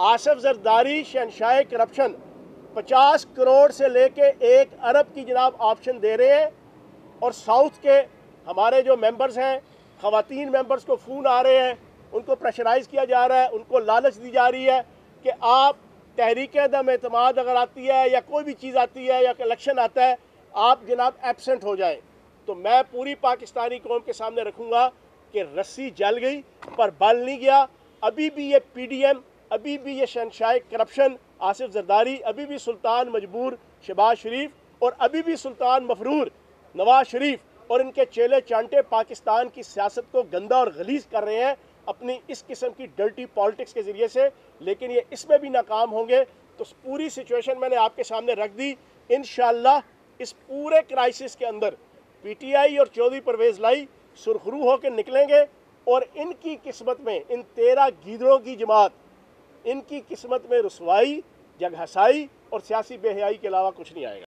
आसिफ जरदारी शहंशाह corruption 50 crore से लेके 1 अरब की जनाब ऑप्शन दे रहे हैं। और साउथ के हमारे जो मेंबर्स हैं, ख़वातीन मेंबर्स को फ़ोन आ रहे हैं, उनको प्रेशराइज़ किया जा रहा है, उनको लालच दी जा रही है कि आप तहरीक दम एतमाद अगर आती है या कोई भी चीज़ आती है या इलेक्शन आता है, आप जनाब एब्सेंट हो जाएं। तो मैं पूरी पाकिस्तानी कौम के सामने रखूँगा कि रस्सी जल गई पर बल नहीं गया। अभी भी ये PDM, अभी भी ये शहंशाह करप्शन आसिफ जरदारी, अभी भी सुल्तान मजबूर शहबाज शरीफ और अभी भी सुल्तान मफरूर नवाज शरीफ और इनके चेले चांटे पाकिस्तान की सियासत को गंदा और गलीज कर रहे हैं अपनी इस किस्म की डर्टी पॉलिटिक्स के ज़रिए से। लेकिन ये इसमें भी नाकाम होंगे। तो पूरी सिचुएशन मैंने आपके सामने रख दी। इंशाअल्लाह इस पूरे क्राइसिस के अंदर PTI और चौधरी परवेज़ लाई सुरखरू होकर निकलेंगे और इनकी किस्मत में, इन 13 गीदड़ों की जमात, इनकी किस्मत में रुसवाई, जगहसाई और सियासी बेहयाई के अलावा कुछ नहीं आएगा।